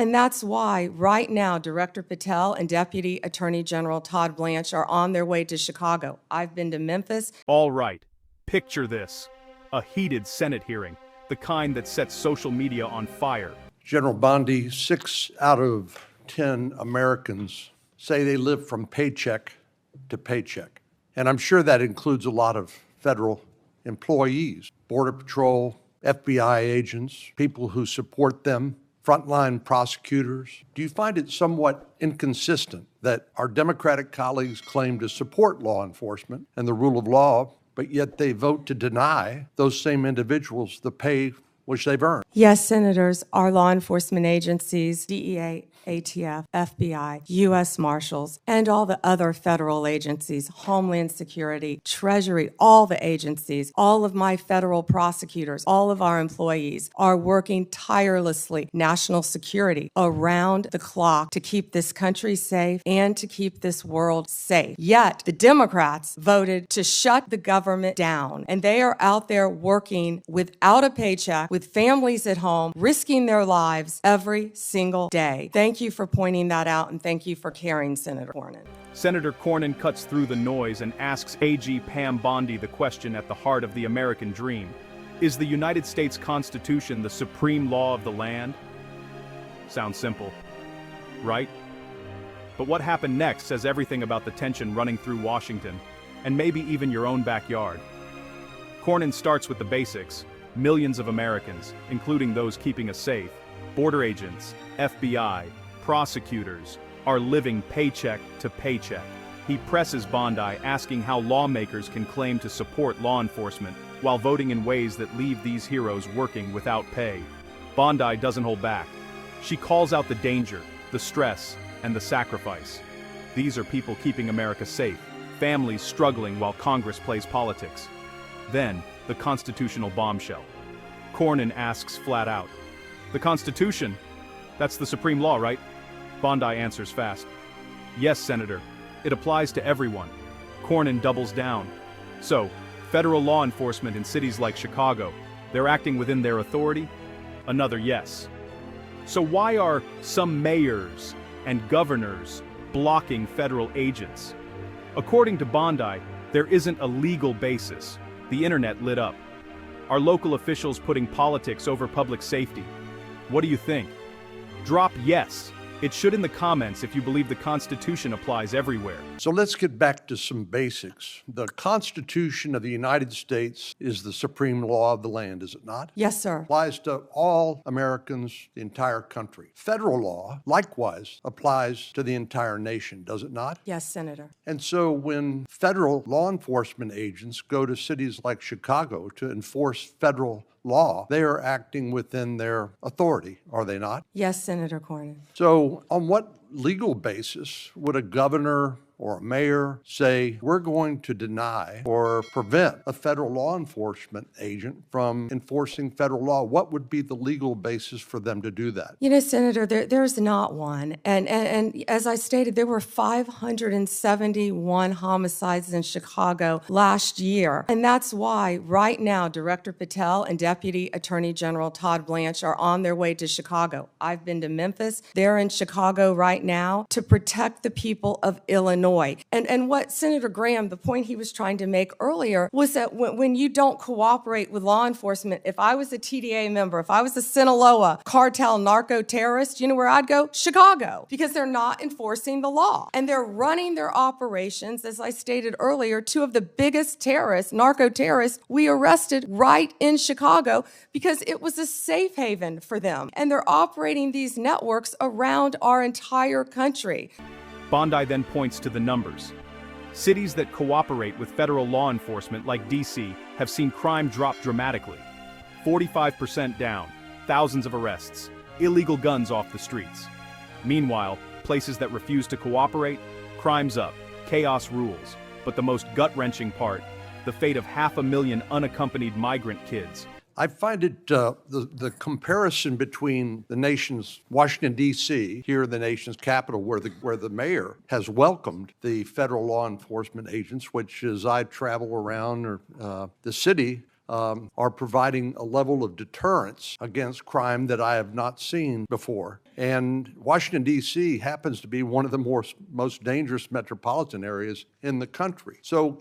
And that's why right now Director Patel and Deputy Attorney General Todd Blanche are on their way to Chicago. I've been to Memphis. All right, picture this. A heated Senate hearing, the kind that sets social media on fire. General Bondi, 6 out of 10 Americans say they live from paycheck to paycheck. And I'm sure that includes a lot of federal employees, Border Patrol, FBI agents, people who support them, frontline prosecutors. Do you find it somewhat inconsistent that our Democratic colleagues claim to support law enforcement and the rule of law, but yet they vote to deny those same individuals the pay which they've earned? Yes, Senators, our law enforcement agencies, DEA, ATF, FBI, U.S. Marshals, and all the other federal agencies, Homeland Security, Treasury, all the agencies, all of my federal prosecutors, all of our employees are working tirelessly, national security, around the clock to keep this country safe and to keep this world safe. Yet, the Democrats voted to shut the government down, and they are out there working without a paycheck, with families at home, risking their lives every single day. Thank you for pointing that out, and thank you for caring, Senator Cornyn. Senator Cornyn cuts through the noise and asks AG Pam Bondi the question at the heart of the American dream. Is the United States Constitution the supreme law of the land? Sounds simple, right? But what happened next says everything about the tension running through Washington, and maybe even your own backyard. Cornyn starts with the basics. Millions of Americans, including those keeping us safe, border agents, FBI, prosecutors, are living paycheck to paycheck. He presses Bondi, asking how lawmakers can claim to support law enforcement while voting in ways that leave these heroes working without pay. Bondi doesn't hold back. She calls out the danger, the stress, and the sacrifice. These are people keeping America safe, families struggling while Congress plays politics. Then, the constitutional bombshell. Cornyn asks flat out, "The Constitution? That's the supreme law, right?" Bondi answers fast, "Yes, Senator. It applies to everyone." Cornyn doubles down. "So, federal law enforcement in cities like Chicago, they're acting within their authority?" Another yes. "So why are some mayors and governors blocking federal agents?" According to Bondi, there isn't a legal basis. The internet lit up. Are local officials putting politics over public safety? What do you think? Drop yes. It should in the comments if you believe the Constitution applies everywhere. So let's get back to some basics. The Constitution of the United States is the supreme law of the land, is it not? Yes, sir. Applies to all Americans, the entire country. Federal law, likewise, applies to the entire nation, does it not? Yes, Senator. And so when federal law enforcement agents go to cities like Chicago to enforce federal law, they are acting within their authority, are they not? Yes, Senator Cornyn. So on what legal basis would a governor or a mayor say, we're going to deny or prevent a federal law enforcement agent from enforcing federal law? What would be the legal basis for them to do that? You know, Senator, there's not one. And as I stated, there were 571 homicides in Chicago last year. And that's why right now Director Patel and Deputy Attorney General Todd Blanche are on their way to Chicago. I've been to Memphis. They're in Chicago right now to protect the people of Illinois. And what Senator Graham, the point he was trying to make earlier, was that when you don't cooperate with law enforcement, if I was a TDA member, if I was a Sinaloa cartel narco-terrorist, you know where I'd go? Chicago, because they're not enforcing the law. And they're running their operations, as I stated earlier, two of the biggest terrorists, narco-terrorists, we arrested right in Chicago because it was a safe haven for them. And they're operating these networks around our entire country. Bondi then points to the numbers. Cities that cooperate with federal law enforcement, like DC, have seen crime drop dramatically. 45% down, thousands of arrests, illegal guns off the streets. Meanwhile, places that refuse to cooperate, crime's up, chaos rules. But the most gut-wrenching part, the fate of 500,000 unaccompanied migrant kids. I find it the comparison between the nation's Washington, D.C., here in the nation's capital, where the mayor has welcomed the federal law enforcement agents, which as I travel around the city, are providing a level of deterrence against crime that I have not seen before. And Washington, D.C. happens to be one of the most dangerous metropolitan areas in the country. So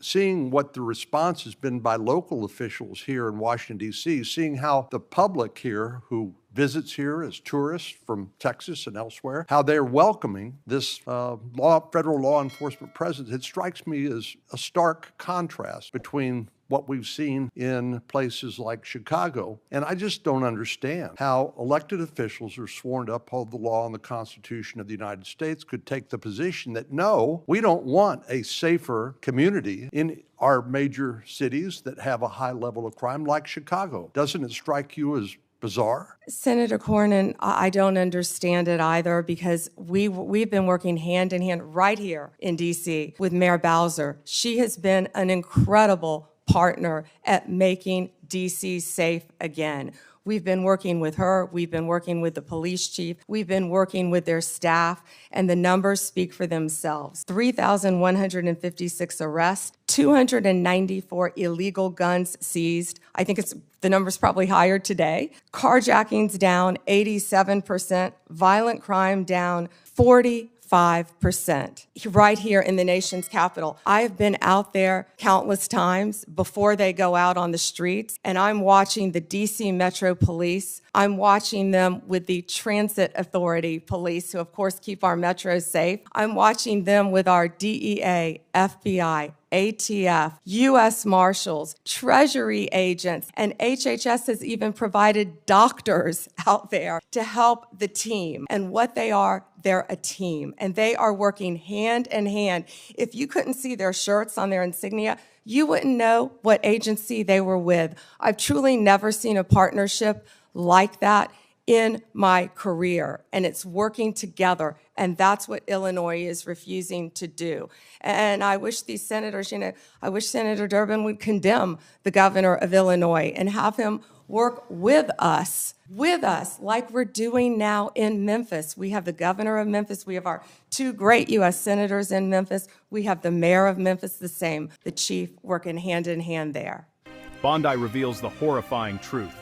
seeing what the response has been by local officials here in Washington, D.C., seeing how the public here who visits here as tourists from Texas and elsewhere, how they're welcoming this federal law enforcement presence, it strikes me as a stark contrast between what we've seen in places like Chicago. And I just don't understand how elected officials who are sworn to uphold the law and the Constitution of the United States could take the position that, no, we don't want a safer community in our major cities that have a high level of crime like Chicago. Doesn't it strike you as bizarre? Senator Cornyn, I don't understand it either, because we've been working hand in hand right here in D.C. with Mayor Bowser. She has been an incredible partner at making D.C. safe again. We've been working with her, we've been working with the police chief, we've been working with their staff, and the numbers speak for themselves. 3,156 arrests, 294 illegal guns seized. I think the number's probably higher today. Carjackings down 87%, violent crime down 45%, right here in the nation's capital. I have been out there countless times before they go out on the streets, and I'm watching the DC Metro Police. I'm watching them with the Transit Authority Police, who of course keep our metros safe. I'm watching them with our DEA, FBI, ATF, U.S. Marshals, Treasury agents, and HHS has even provided doctors out there to help the team. And what they are, they're a team, and they are working hand in hand. If you couldn't see their shirts on their insignia, you wouldn't know what agency they were with. I've truly never seen a partnership like that in my career, and it's working together, and that's what Illinois is refusing to do. And I wish these senators, I wish Senator Durbin would condemn the governor of Illinois and have him work with us, like we're doing now in Memphis. We have the governor of Memphis, we have our two great U.S. senators in Memphis, we have the mayor of Memphis the same, the chief working hand in hand there. Bondi reveals the horrifying truth.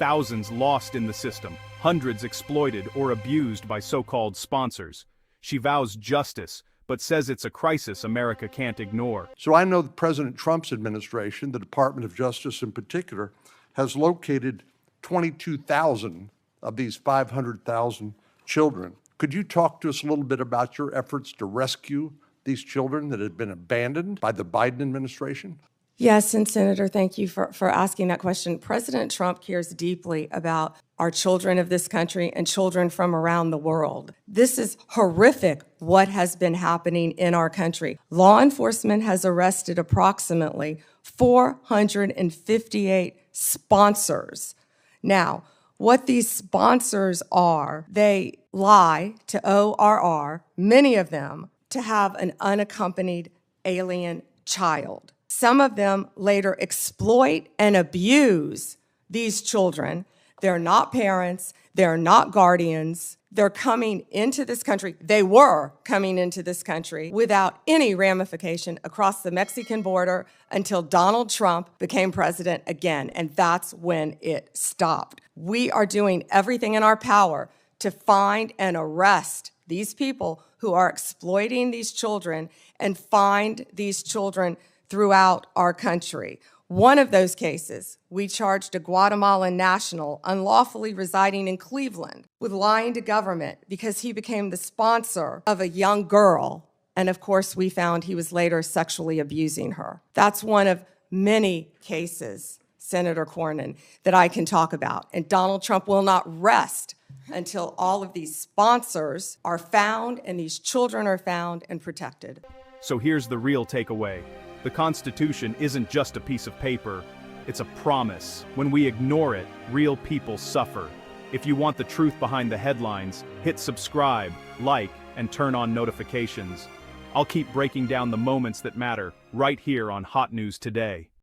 Thousands lost in the system, hundreds exploited or abused by so-called sponsors. She vows justice, but says it's a crisis America can't ignore. So I know that President Trump's administration, the Department of Justice in particular, has located 22,000 of these 500,000 children. Could you talk to us a little bit about your efforts to rescue these children that had been abandoned by the Biden administration? Yes, and Senator, thank you for asking that question. President Trump cares deeply about our children of this country and children from around the world. This is horrific what has been happening in our country. Law enforcement has arrested approximately 458 sponsors. Now, what these sponsors are, they lie to ORR, many of them, to have an unaccompanied alien child. Some of them later exploit and abuse these children. They're not parents, they're not guardians. They're coming into this country, they were coming into this country without any ramification across the Mexican border until Donald Trump became president again, and that's when it stopped. We are doing everything in our power to find and arrest these people who are exploiting these children and find these children throughout our country. One of those cases, we charged a Guatemalan national unlawfully residing in Cleveland with lying to government because he became the sponsor of a young girl. And of course, we found he was later sexually abusing her. That's one of many cases, Senator Cornyn, that I can talk about. And Donald Trump will not rest until all of these sponsors are found and these children are found and protected. So here's the real takeaway. The Constitution isn't just a piece of paper, it's a promise. When we ignore it, real people suffer. If you want the truth behind the headlines, hit subscribe, like, and turn on notifications. I'll keep breaking down the moments that matter, right here on Hot News Today.